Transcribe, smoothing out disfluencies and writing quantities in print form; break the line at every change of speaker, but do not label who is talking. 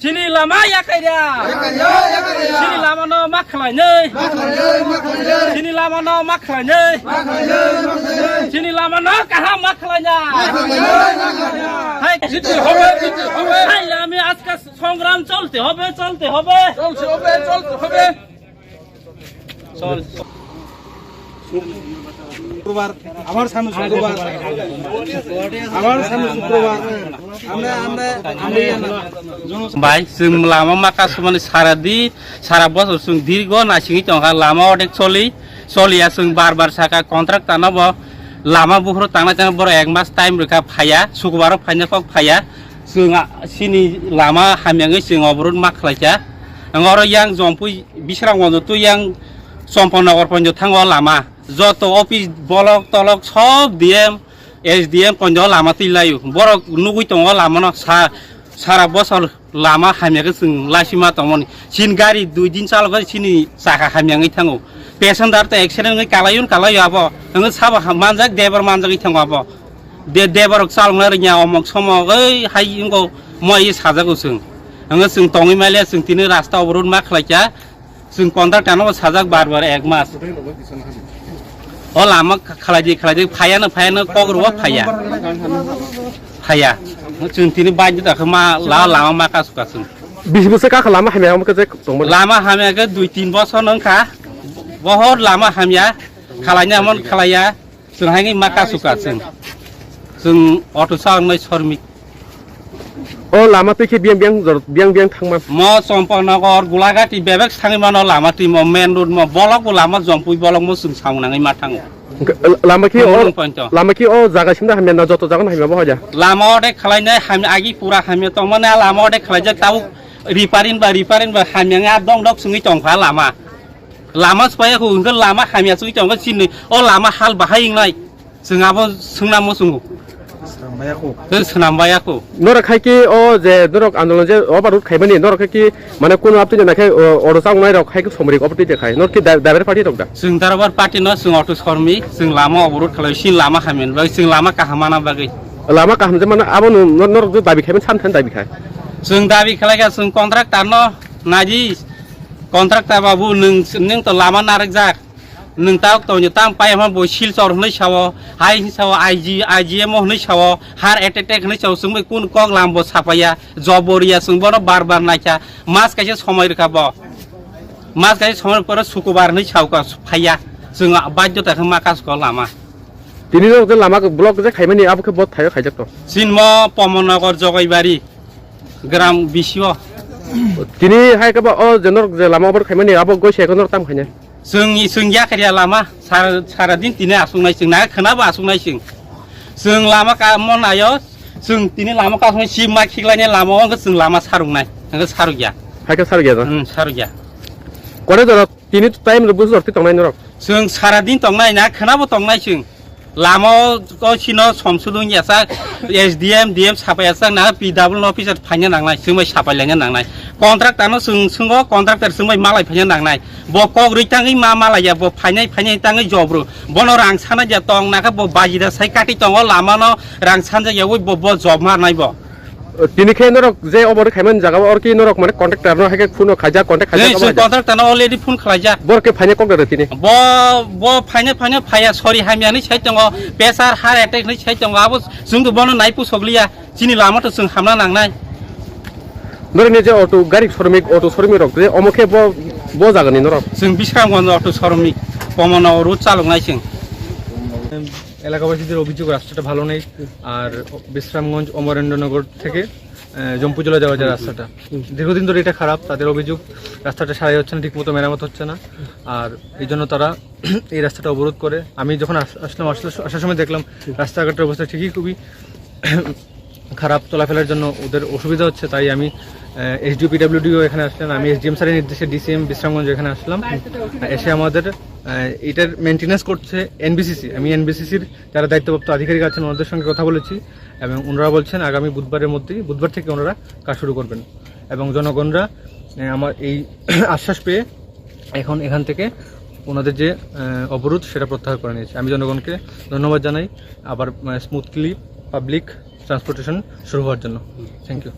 Sini lama ya kaya. Sini lama no maklai ne. Sini lama no maklai ne. Sini lama no kaha maklainya. Hai জিততে হবে hai আমি আজকে সংগ্রাম চলতে হবে চল
শুক্রবার আমার সামনে শুক্রবার
ভাই जों लामा माखासे माने सारा बছর जों दीर्घ नासिङै दं लामा अनेक सलिया जों बार साका कन्ट्राक्ट तानाबो लामा बुहर तांना जों बर एक मास टाइम रेखा फाया शुक्रबार फायना कक फाया जों सिनि लामा हामियाङै जों अबरुद माखलायजा angor yang jompui bisrang wono tu yang সম্পনগর পঞ্জ থাঙ্গ Lama যত অফিস ব্লক তলক সব ডিএম এসডিএম পঞ্জ লামা তিলায়ু বড় নুগুই দङ লামানো সারা বছর লামা হামিয়াকে जों लासिमा दङमोन सिन गारि 2 दिन चालक सिनि साखा हामियाङै थाङो पेसेन्जार त एक्सिडेन्टै कालायो आबो नोङो साबा मानजाक देबर मानजाकै थाङो आबो देबर चालंना रिया अमक समक ओइ हाय इंगो मय साजागो जों दङै माले जों तिनि रास्ता अबरुद मा खलायजा जों कन्ट्राक्ट तानो साजाक बार एक मास लामा खालायदि फायानो कग्रवा फाया जों तिनि बायदि दाखो मा लामा मा कासुकासुं
20 बोसोर का लामा हामिया मके जे दंमोन
लामा हामियाके 2-3 बोसोर नंखा बहुत लामा हामिया खालायनामोन खालाया जों हाय मा कासुकासुं जों अट' सालायनाय श्रमिक
ओ लामा पेखे बियां थांमा
म सम्पनगर गुलागाटी बेबेक थाङै मानो लामा ति म मेन रोड म बलक लामा जम्पुइ बलक म जों सावनाङै मा थाङो
लामा कि ओ जागासिम दा हामिया न जतो जागन हामिया बहा जा
लामा अडे खालायनाय हामि आगि पुरा हामिया तमने लामा अडे खालायजा ताउ रिपारिन बा हामिया दं सुङै तंफा लामा सपायखौ उनगो लामा हामिया सुङै तंगो सिनै ओ लामा हाल बाहायनाय जोंआबो सोंना मोसुङो सोनामबायाखौ
नरक खायकी ओ जे नरक आन्दोलन जे अबारुद खायबानि नरक खायकी माने कोन आपति नाखै अरसा उनाय रक खायको समरिक अपति देखाय नरक कि दाइरेक्ट पार्टी रक दा
जों दारबार पार्टी न जों अट' शर्मी जों लामा अबरुद खालाय सिन लामा खामेन बा जों लामा काहामाना बागै
लामा काहाम जे माने आबो नरक जो दाबि खायमोन सानथान दाबि खाय
जों दाबि खालायगा जों कन्ट्राक्ट तानो नाजि कन्ट्राक्ट बाबु नों त लामा नारक जाक नों ताव तोनि ताम पायमा बय सिलचर हनै सावो हाय सावो आइजिएम हनै सावो हार एटेक हनै सावो जों कुन कक लामबो सापाया जबरिया जों बर बार नायखा मास कायसे समय रखाब मास कायसे समय पर शुक्रबार हनै सावका फाया जों बाध्यताखौ माखासखौ लामा
तिनि जे लामा ब्लक जे खायमानि आबोखौ बहुत थायो खायजक तो
सिनम पमनगर जगैबारी ग्राम बिसियो
तिनि हाय कबा ओ जनर जे लामा बर खायमानि आबो गयसे गनर ताम खायने
जों याखरिया लामा सारा दिन तिने आसुंनाय जों ना खोनाबो आसुंनाय जों लामा का मनायो जों तिने लामा का आसुंनाय सिमा खिगलायनाय लामायाव जों लामा सारुंनाय सारु गया
हायका सारु गया
सारु गया
कोने जरा तिनि टाइम रो बुझर ति तंनाय नरक
जों सारा दिन तंनाय ना खोनाबो तंनाय जों लामा को सिनो समसुलुं यासा एसडीएम डीएम सापायासा ना पीडब्ल्यू अफिसार फायनो नांनाय जोंमै सापायलायनो नांनाय कन्ट्राक्टानो जों कन्ट्राक्टर जोंमै मालाय फायनो नांनाय ब कग्रै ताङै मा मालाया ब फायनाय ताङै जब्रु बनो रां साना जा तंग नाका ब बाजिदा साइ काटि तंग लामानो रां सानजा यावै ब जब मारनाय ब
तिनिखे नरक जे अबर खायमान जागा और कि नरक माने कन्ट्राक्टर न हाके फुनो खाजा कन्ट्राक्ट खाजा
जों कन्ट्राक्टरनो अलरेडी फुन खालायजा
बरके फायने कग्दर तिनि
ब फायने फाया सरी हामियानि साइड दङ प्रेसार हार्ट एटेक नि साइड दङ आबो जों त बनो नायपु सगलिया सिनि लामा त जों हामना नांनाय
नरने जे अटो गारि श्रमिक रक जे अमखे ब जागोन नरक
जों बिश्रामगन्ज अटो श्रमिक पमनाव रुट चालुनाय जों
এলাকাবাসীদের অভিযোগ রাস্তাটা ভালো নেই আর বিশ্রামগঞ্জ অমরেন্দ্রনগর থেকে জম্পুজলা যাওয়ার যে রাস্তাটা দীর্ঘদিন ধরে এটা খারাপ তাদের অভিযোগ রাস্তাটা সারাই হচ্ছে না ঠিকমতো মেরামত হচ্ছে না আর এই জন্য তারা এই রাস্তাটা অবরোধ করে আমি যখন আসার সময় দেখলাম রাস্তাঘাটের অবস্থা ঠিকই খুবই খারাপ চলাফেরার জন্য ওদের অসুবিধা হচ্ছে তাই আমি এসডিও পিডব্লিউডিও এখানে আসলাম আমি এসডিএম স্যারের নির্দেশে ডিসিএম বিশ্রামগঞ্জ এখানে আসলাম এসে আমাদের এটার মেনটেন্যান্স করছে এনবিসিসি আমি এনবিসিসির যারা দায়িত্বপ্রাপ্ত আধিকারিক আছেন ওনাদের সঙ্গে কথা বলেছি এবং ওনারা বলছেন আগামী বুধবার থেকে ওনারা কাজ শুরু করবেন এবং জনগণরা আমার এই আশ্বাস পেয়ে এখন এখান থেকে ওনাদের যে অবরোধ সেটা প্রত্যাহার করে নিয়েছে আমি জনগণকে ধন্যবাদ জানাই আবার স্মুথলি পাবলিক ট্রান্সপোর্টেশন শুরু হওয়ার জন্য থ্যাংক ইউ